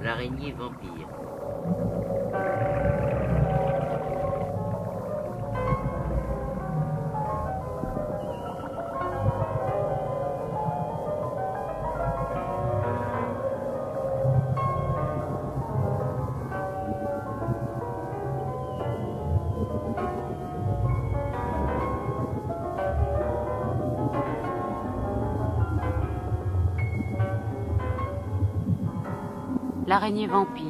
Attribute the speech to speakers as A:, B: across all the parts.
A: L'araignée vampire.
B: L'araignée vampire.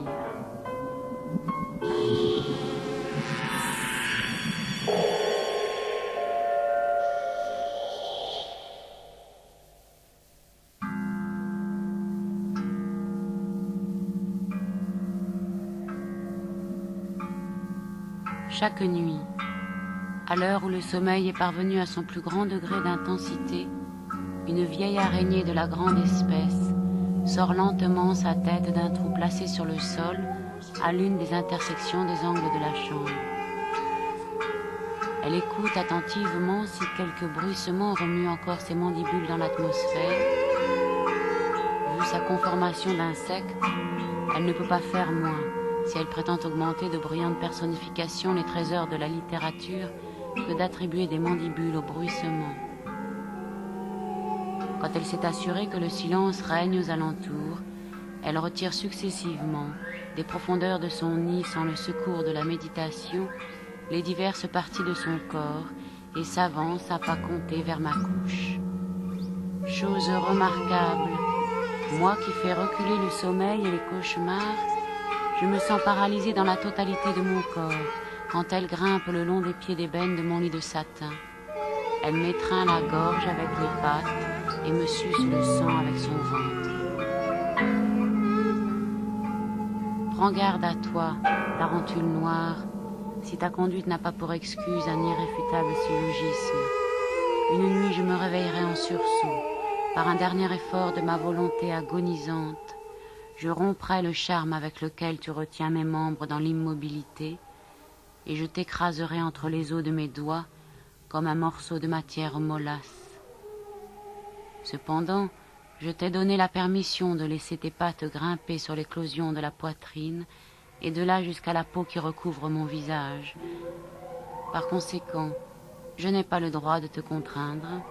B: Chaque nuit, à l'heure où le sommeil est parvenu à son plus grand degré d'intensité, une vieille araignée de la grande espèce sort lentement sa tête d'un trou placé sur le sol à l'une des intersections des angles de la chambre. Elle écoute attentivement si quelque bruissement remue encore ses mandibules dans l'atmosphère. Vu sa conformation d'insecte, elle ne peut pas faire moins si elle prétend augmenter de brillantes personnifications les trésors de la littérature que d'attribuer des mandibules au bruissement. Quand elle s'est assurée que le silence règne aux alentours, elle retire successivement des profondeurs de son nid sans le secours de la méditation les diverses parties de son corps et s'avance à pas comptés vers ma couche. Chose remarquable, moi qui fais reculer le sommeil et les cauchemars, je me sens paralysée dans la totalité de mon corps quand elle grimpe le long des pieds d'ébène de mon lit de satin. Elle m'étreint la gorge avec les pattes et me suce le sang avec son ventre. Prends garde à toi, tarentule noire, si ta conduite n'a pas pour excuse un irréfutable syllogisme. Une nuit, je me réveillerai en sursaut, par un dernier effort de ma volonté agonisante. Je romprai le charme avec lequel tu retiens mes membres dans l'immobilité, et je t'écraserai entre les os de mes doigts comme un morceau de matière mollasse. Cependant, je t'ai donné la permission de laisser tes pattes grimper sur l'éclosion de la poitrine et de là jusqu'à la peau qui recouvre mon visage. Par conséquent, je n'ai pas le droit de te contraindre.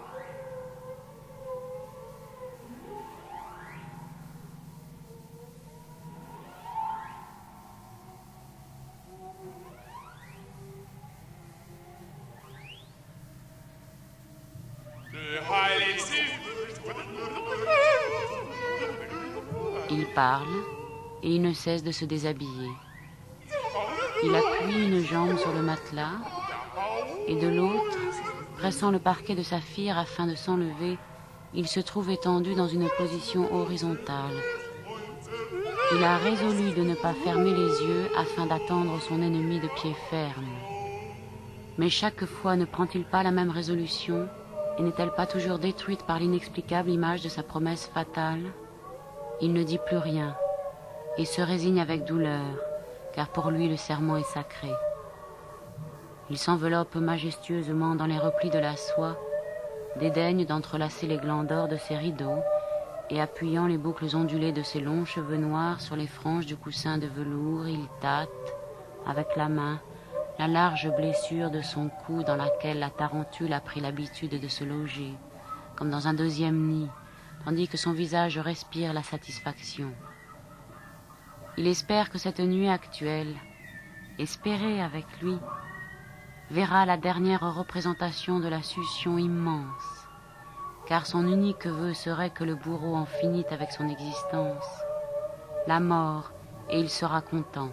B: Il parle et il ne cesse de se déshabiller. Il appuie une jambe sur le matelas et de l'autre, pressant le parquet de sa fire afin de s'enlever, il se trouve étendu dans une position horizontale. Il a résolu de ne pas fermer les yeux afin d'attendre son ennemi de pied ferme. Mais chaque fois ne prend-il pas la même résolution et n'est-elle pas toujours détruite par l'inexplicable image de sa promesse fatale? Il ne dit plus rien et se résigne avec douleur, car pour lui le serment est sacré. Il s'enveloppe majestueusement dans les replis de la soie, dédaigne d'entrelacer les glands d'or de ses rideaux, et appuyant les boucles ondulées de ses longs cheveux noirs sur les franges du coussin de velours, il tâte, avec la main, la large blessure de son cou dans laquelle la tarentule a pris l'habitude de se loger, comme dans un deuxième nid, tandis que son visage respire la satisfaction. Il espère que cette nuit actuelle, espérée avec lui, verra la dernière représentation de la succion immense, car son unique vœu serait que le bourreau en finît avec son existence, la mort, et il sera content.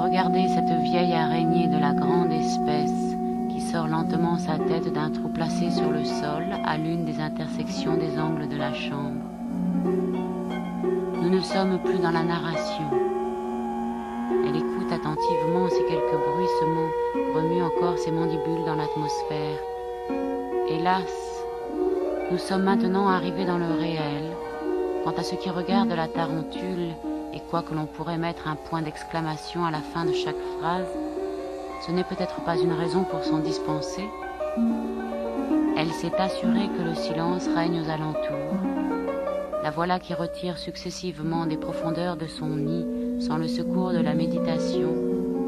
B: Regardez cette vieille araignée de la grande espèce qui sort lentement sa tête d'un trou placé sur le sol à l'une des intersections des angles de la chambre. Nous ne sommes plus dans la narration. Elle écoute attentivement si quelque bruissement remue encore ses mandibules dans l'atmosphère. Hélas, Nous sommes maintenant arrivés dans le réel. Quant à ce qui regarde la tarentule, et quoique l'on pourrait mettre un point d'exclamation à la fin de chaque phrase, ce n'est peut-être pas une raison pour s'en dispenser. Elle s'est assurée que le silence règne aux alentours. La voilà qui retire successivement des profondeurs de son nid, sans le secours de la méditation,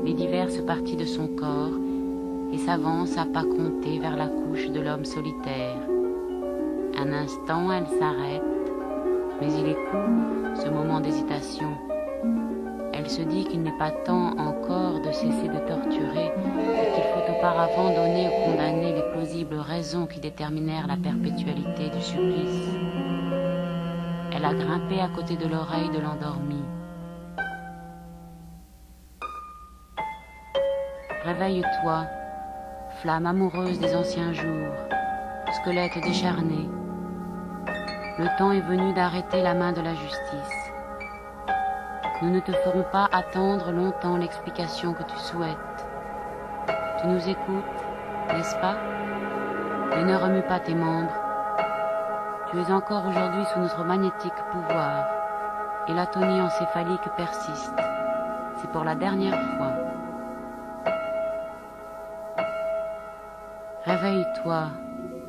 B: les diverses parties de son corps, et s'avance à pas comptés vers la couche de l'homme solitaire. Un instant, elle s'arrête, mais il est court, ce moment d'hésitation. Elle se dit qu'il n'est pas temps encore de cesser de torturer et qu'il faut auparavant donner aux condamnés les plausibles raisons qui déterminèrent la perpétualité du supplice. Elle a grimpé à côté de l'oreille de l'endormi. Réveille-toi, flamme amoureuse des anciens jours, squelette décharné. Le temps est venu d'arrêter la main de la justice. Nous ne te ferons pas attendre longtemps l'explication que tu souhaites. Tu nous écoutes, n'est-ce pas? Et ne remue pas tes membres. Tu es encore aujourd'hui sous notre magnétique pouvoir, et l'atonie encéphalique persiste. C'est pour la dernière fois. Réveille-toi,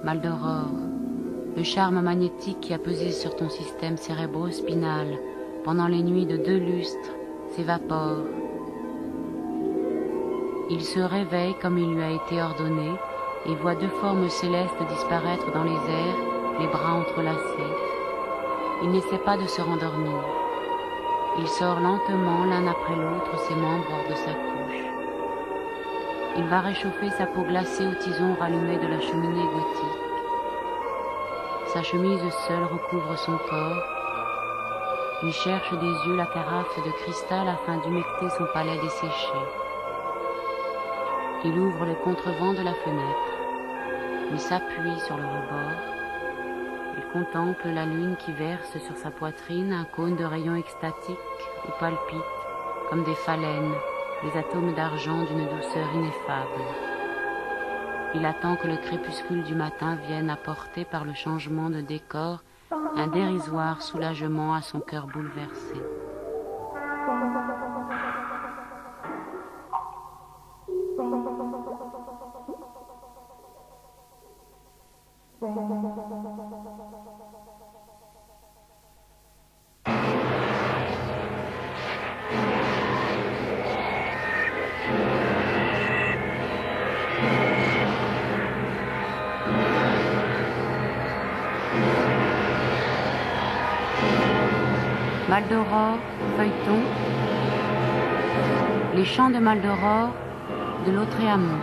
B: mal d'aurore. Le charme magnétique qui a pesé sur ton système cérébro-spinal pendant les nuits de 2 lustres s'évapore. Il se réveille comme il lui a été ordonné et voit 2 formes célestes disparaître dans les airs, les bras entrelacés. Il n'essaie pas de se rendormir. Il sort lentement l'un après l'autre ses membres hors de sa couche. Il va réchauffer sa peau glacée au tison rallumé de la cheminée gothique. Sa chemise seule recouvre son corps. Il cherche des yeux la carafe de cristal afin d'humecter son palais desséché. Il ouvre les contrevents de la fenêtre. Il s'appuie sur le rebord. Il contemple la lune qui verse sur sa poitrine un cône de rayons extatiques où palpitent, comme des phalènes, les atomes d'argent d'une douceur ineffable. Il attend que le crépuscule du matin vienne apporter par le changement de décor un dérisoire soulagement à son cœur bouleversé. Maldoror, feuilleton, les chants de Maldoror de Lautréamont.